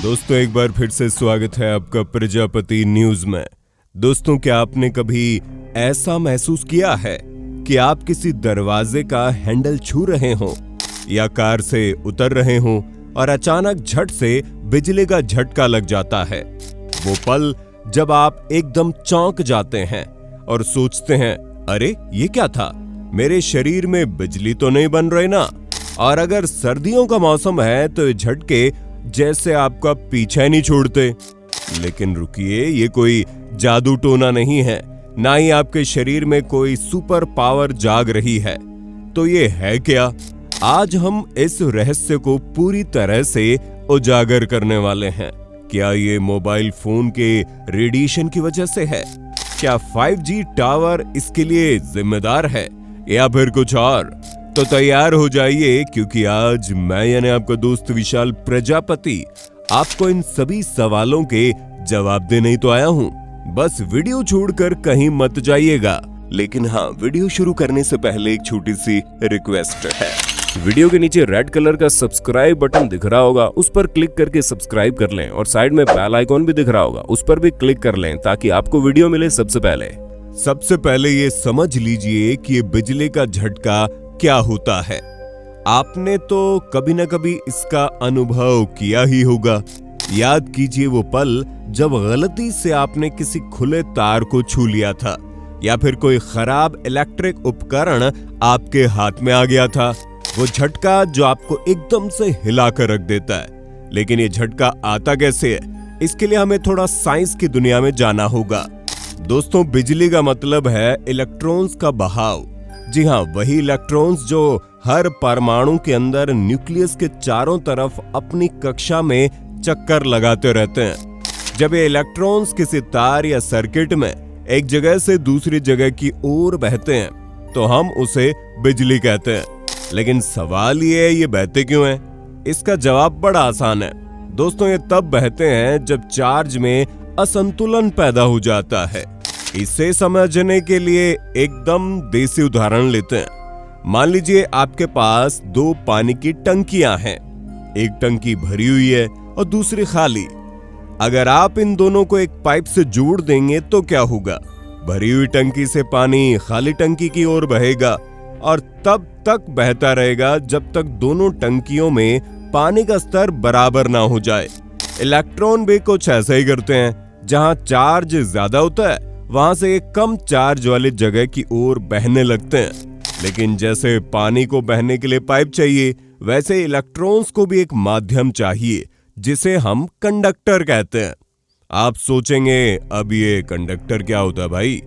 दोस्तों एक बार फिर से स्वागत है आपका प्रजापति न्यूज में। दोस्तों क्या आपने कभी ऐसा महसूस किया है कि आप किसी दरवाजे का हैंडल छू रहे हो या कार से उतर रहे हो और अचानक झट से बिजली का झटका लग जाता है। वो पल जब आप एकदम चौंक जाते हैं और सोचते हैं, अरे ये क्या था, मेरे शरीर में बिजली तो नहीं बन रही ना। और अगर सर्दियों का मौसम है तो ये झटके जैसे आपका पीछा नहीं छोड़ते। लेकिन रुकिए, ये कोई जादू टोना नहीं है, ना ही आपके शरीर में कोई सुपर पावर जाग रही है। तो ये है क्या? आज हम इस रहस्य को पूरी तरह से उजागर करने वाले हैं। क्या ये मोबाइल फोन के रेडिएशन की वजह से है? क्या 5G टावर इसके लिए जिम्मेदार है या फिर कुछ और? तो तैयार हो जाइए, क्योंकि आज मैं यानी आपका दोस्त विशाल प्रजापति आपको इन सभी सवालों के जवाब देने ही तो आया हूँ। बस वीडियो छोड़कर कहीं मत जाइएगा। लेकिन हाँ, वीडियो शुरू करने से पहले एक छोटी सी रिक्वेस्ट है। वीडियो के नीचे रेड कलर का सब्सक्राइब बटन दिख रहा होगा, उस पर क्लिक करके सब्सक्राइब कर लें और साइड में बेल आइकॉन भी दिख रहा होगा, उस पर भी क्लिक कर लें ताकि आपको वीडियो मिले सबसे पहले। सबसे पहले ये समझ लीजिए कि ये बिजली का झटका क्या होता है। आपने तो कभी न कभी इसका अनुभव किया ही होगा। याद कीजिए वो पल जब गलती से आपने किसी खुले तार को छू लिया था या फिर कोई खराब इलेक्ट्रिक उपकरण आपके हाथ में आ गया था। वो झटका जो आपको एकदम से हिला कर रख देता है। लेकिन ये झटका आता कैसे है, इसके लिए हमें थोड़ा साइंस की दुनिया में जाना होगा। दोस्तों, बिजली का मतलब है इलेक्ट्रॉन्स का बहाव। जी हाँ, वही इलेक्ट्रॉन्स जो हर परमाणु के अंदर न्यूक्लियस के चारों तरफ अपनी कक्षा में चक्कर लगाते रहते हैं। जब ये इलेक्ट्रॉन्स किसी तार या सर्किट में एक जगह से दूसरी जगह की ओर बहते हैं तो हम उसे बिजली कहते हैं। लेकिन सवाल ये बहते क्यों हैं? इसका जवाब बड़ा आसान है। दोस्तों, ये तब बहते हैं जब चार्ज में असंतुलन पैदा हो जाता है। इसे समझने के लिए एकदम देसी उदाहरण लेते हैं। मान लीजिए आपके पास दो पानी की टंकियां हैं, एक टंकी भरी हुई है और दूसरी खाली। अगर आप इन दोनों को एक पाइप से जोड़ देंगे तो क्या होगा? भरी हुई टंकी से पानी खाली टंकी की ओर बहेगा और तब तक बहता रहेगा जब तक दोनों टंकियों में पानी का स्तर बराबर ना हो जाए। इलेक्ट्रॉन भी कुछ ऐसा ही करते हैं। जहां चार्ज ज्यादा होता है वहां से एक कम चार्ज वाली जगह की ओर बहने लगते हैं। लेकिन जैसे पानी को बहने के लिए पाइप चाहिए, वैसे इलेक्ट्रॉन्स को भी एक माध्यम चाहिए जिसे हम कंडक्टर कहते हैं। आप सोचेंगे, अब ये कंडक्टर क्या होता है भाई?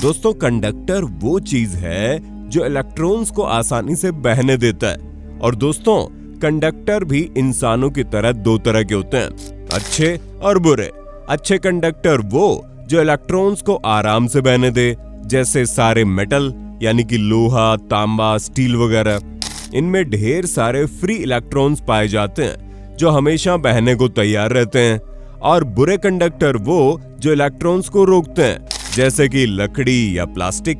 दोस्तों, कंडक्टर वो चीज है जो इलेक्ट्रॉन्स को आसानी से बहने देता है। और दोस्तों, कंडक्टर भी इंसानों की तरह दो तरह के होते हैं, अच्छे और बुरे। अच्छे कंडक्टर वो जो इलेक्ट्रॉन्स को आराम से बहने दे, जैसे सारे मेटल यानी कि लोहा, तांबा, स्टील वगैरह। इनमें ढेर सारे फ्री इलेक्ट्रॉन्स पाए जाते हैं जो हमेशा बहने को तैयार रहते हैं। और बुरे कंडक्टर वो जो इलेक्ट्रॉन्स को रोकते हैं, जैसे कि लकड़ी या प्लास्टिक।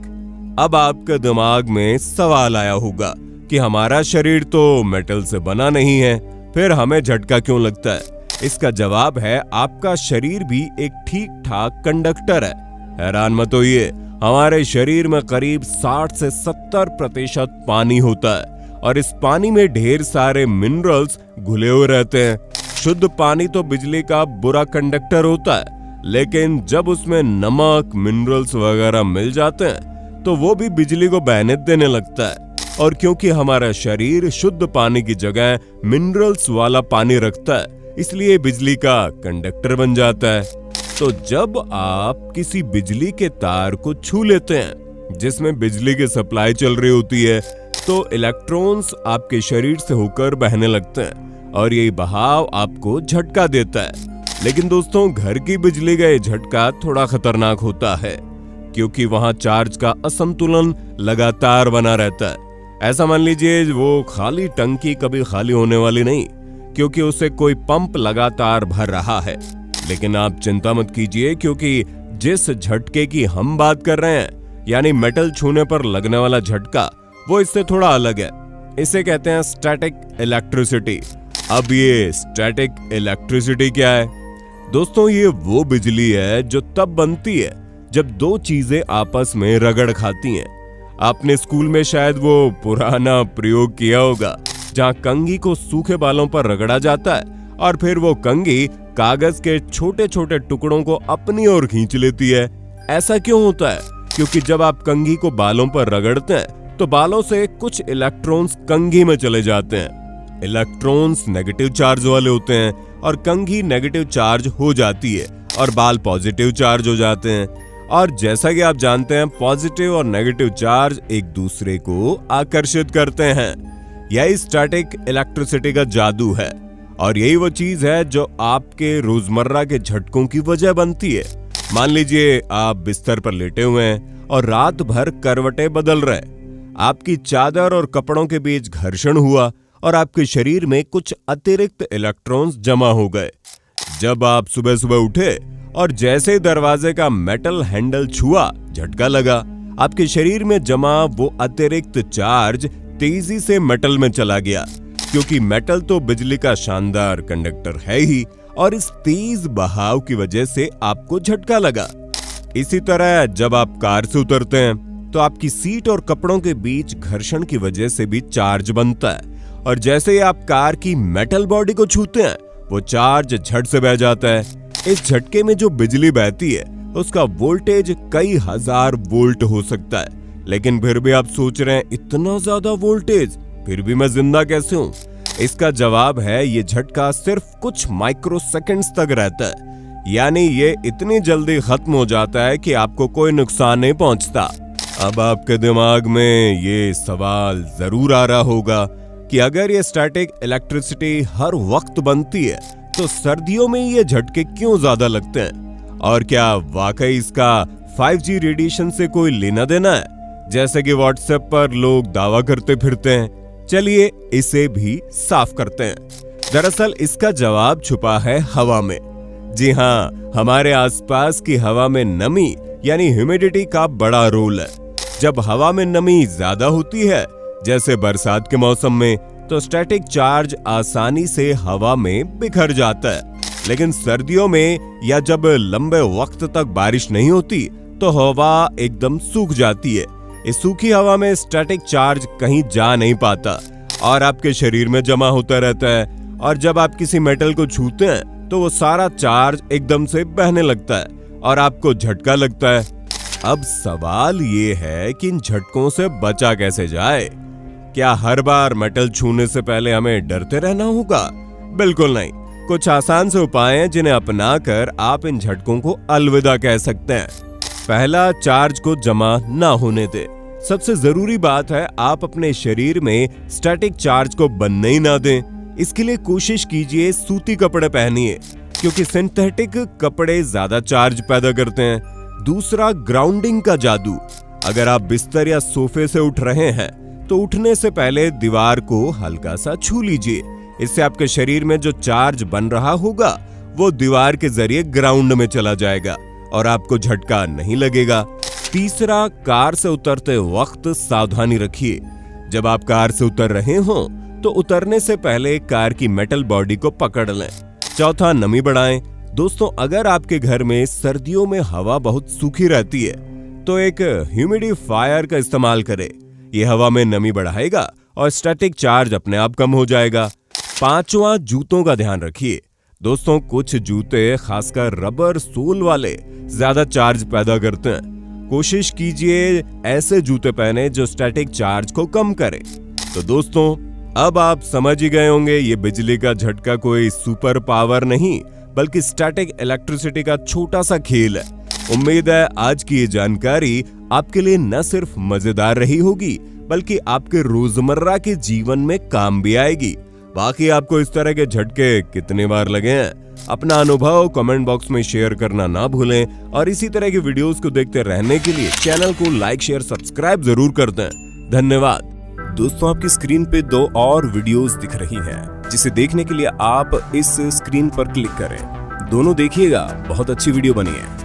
अब आपके दिमाग में सवाल आया होगा कि हमारा शरीर तो मेटल से बना नहीं है, फिर हमें झटका क्यों लगता है? इसका जवाब है, आपका शरीर भी एक ठीक ठाक कंडक्टर है। हैरान मत होइए, हमारे शरीर में करीब 60 से 70% पानी होता है और इस पानी में ढेर सारे मिनरल्स घुले हुए रहते हैं। शुद्ध पानी तो बिजली का बुरा कंडक्टर होता है, लेकिन जब उसमें नमक, मिनरल्स वगैरह मिल जाते हैं तो वो भी बिजली को बहने देने लगता है। और क्योंकि हमारा शरीर शुद्ध पानी की जगह मिनरल्स वाला पानी रखता है, इसलिए बिजली का कंडक्टर बन जाता है। तो जब आप किसी बिजली के तार को छू लेते हैं जिसमें बिजली की सप्लाई चल रही होती है, तो इलेक्ट्रॉन्स आपके शरीर से होकर बहने लगते हैं और यही बहाव आपको झटका देता है। लेकिन दोस्तों, घर की बिजली का ये झटका थोड़ा खतरनाक होता है, क्योंकि वहां चार्ज का असंतुलन लगातार बना रहता है। ऐसा मान लीजिए वो खाली टंकी कभी खाली होने वाली नहीं, क्योंकि उसे कोई पंप लगातार भर रहा है। लेकिन आप चिंता मत कीजिए, क्योंकि जिस झटके की हम बात कर रहे हैं, यानी मेटल छूने पर लगने वाला झटका, वो इससे थोड़ा अलग है। इसे कहते हैं स्टैटिक इलेक्ट्रिसिटी। अब ये स्टैटिक इलेक्ट्रिसिटी क्या है? दोस्तों, ये वो बिजली है जो तब बनती है जब दो चीजें आपस में रगड़ खाती हैं। आपने स्कूल में शायद वो पुराना प्रयोग किया होगा जहां कंघी को सूखे बालों पर रगड़ा जाता है और फिर वो कंघी कागज के छोटे छोटे टुकड़ों को अपनी ओर खींच लेती है। ऐसा क्यों होता है? क्योंकि जब आप कंघी को बालों पर रगड़ते हैं तो बालों से कुछ इलेक्ट्रॉन्स कंघी में चले जाते हैं। इलेक्ट्रॉन्स नेगेटिव चार्ज वाले होते हैं और कंघी नेगेटिव चार्ज हो जाती है और बाल पॉजिटिव चार्ज हो जाते हैं। और जैसा कि आप जानते हैं, पॉजिटिव और नेगेटिव चार्ज एक दूसरे को आकर्षित करते हैं। यही स्टैटिक इलेक्ट्रिसिटी का जादू है और यही वो चीज है जो आपके रोजमर्रा के झटकों की वजह बनती है। मान लीजिए आप बिस्तर पर लेटे हुए हैं और रात भर करवटें बदल रहे। आपकी चादर और कपड़ों के बीच घर्षण हुआ और आपके शरीर में कुछ अतिरिक्त इलेक्ट्रॉन्स जमा हो गए। जब आप सुबह सुबह उठे और जैसे दरवाजे का मेटल हैंडल छुआ, झटका लगा। आपके शरीर में जमा वो अतिरिक्त चार्ज तेजी से मेटल में चला गया, क्योंकि मेटल तो बिजली का शानदार कंडक्टर है ही, और इस तेज बहाव की वजह से आपको झटका लगा। इसी तरह जब आप कार से उतरते हैं तो आपकी सीट और कपड़ों के बीच घर्षण की वजह से भी चार्ज बनता है, और जैसे ही आप कार की मेटल बॉडी को छूते हैं वो चार्ज झट से बह जाता है। इस झटके में जो बिजली बहती है उसका वोल्टेज कई हजार वोल्ट हो सकता है। लेकिन फिर भी आप सोच रहे हैं, इतना ज्यादा वोल्टेज, फिर भी मैं जिंदा कैसे हूं? इसका जवाब है, ये झटका सिर्फ कुछ माइक्रोसेकंड्स तक रहता है, यानी ये इतनी जल्दी खत्म हो जाता है कि आपको कोई नुकसान नहीं पहुंचता। अब आपके दिमाग में ये सवाल जरूर आ रहा होगा कि अगर ये स्टैटिक इलेक्ट्रिसिटी हर वक्त बनती है तो सर्दियों में ये झटके क्यों ज्यादा लगते हैं? और क्या वाकई इसका 5G रेडिएशन से कोई लेना देना है, जैसे कि व्हाट्सएप पर लोग दावा करते फिरते हैं? चलिए इसे भी साफ करते हैं। दरअसल इसका जवाब छुपा है हवा में। जी हाँ, हमारे आसपास की हवा में नमी यानी ह्यूमिडिटी का बड़ा रोल है। जब हवा में नमी ज्यादा होती है, जैसे बरसात के मौसम में, तो स्टैटिक चार्ज आसानी से हवा में बिखर जाता है। लेकिन सर्दियों में या जब लंबे वक्त तक बारिश नहीं होती तो हवा एकदम सूख जाती है। इस सूखी हवा में स्टैटिक चार्ज कहीं जा नहीं पाता और आपके शरीर में जमा होता रहता है, और जब आप किसी मेटल को छूते हैं तो वो सारा चार्ज एकदम से बहने लगता है और आपको झटका लगता है। अब सवाल ये है कि इन झटकों से बचा कैसे जाए? क्या हर बार मेटल छूने से पहले हमें डरते रहना होगा? बिल्कुल नहीं। कुछ आसान से उपाय हैं जिन्हें अपनाकर आप इन झटकों को अलविदा कह सकते हैं। पहला, चार्ज को जमा ना होने दे। सबसे जरूरी बात है, आप अपने शरीर में स्टैटिक चार्ज को बनने ही ना दें। इसके लिए कोशिश कीजिए सूती कपड़े पहनिए, क्योंकि सिंथेटिक कपड़े ज्यादा चार्ज पैदा करते हैं। दूसरा, ग्राउंडिंग का जादू। अगर आप बिस्तर या सोफे से उठ रहे हैं तो उठने से पहले दीवार को हल्का सा छू लीजिए। इससे आपके शरीर में जो चार्ज बन रहा होगा वो दीवार के जरिए ग्राउंड में चला जाएगा और आपको झटका नहीं लगेगा। तीसरा, कार से उतरते वक्त सावधानी रखिए। जब आप कार से उतर रहे हो तो उतरने से पहले कार की मेटल बॉडी को पकड़ लें। चौथा, नमी बढ़ाएं। दोस्तों, अगर आपके घर में सर्दियों में हवा बहुत सूखी रहती है तो एक ह्यूमिडिफायर का इस्तेमाल करें। यह हवा में नमी बढ़ाएगा और स्टैटिक चार्ज अपने आप कम हो जाएगा। पांचवा, जूतों का ध्यान रखिए। दोस्तों, कुछ जूते, खासकर रबर सोल वाले, ज्यादा चार्ज पैदा करते हैं। कोशिश कीजिए ऐसे जूते पहने जो स्टैटिक चार्ज को कम करे। तो दोस्तों, अब आप समझ ही गए होंगे, ये बिजली का झटका कोई सुपर पावर नहीं, बल्कि स्टैटिक इलेक्ट्रिसिटी का छोटा सा खेल है। उम्मीद है आज की ये जानकारी आपके लिए न सिर्फ मजेदार रही होगी, बल्कि आपके रोजमर्रा के जीवन में काम भी आएगी। बाकी आपको इस तरह के झटके कितने बार लगे हैं? अपना अनुभव कमेंट बॉक्स में शेयर करना ना भूलें, और इसी तरह के वीडियोस को देखते रहने के लिए चैनल को लाइक, शेयर, सब्सक्राइब जरूर कर दें। धन्यवाद। दोस्तों, आपकी स्क्रीन पे 2 और वीडियोस दिख रही हैं, जिसे देखने के लिए आप इस स्क्रीन पर क्लिक करें। दोनों देखिएगा, बहुत अच्छी वीडियो बनी है।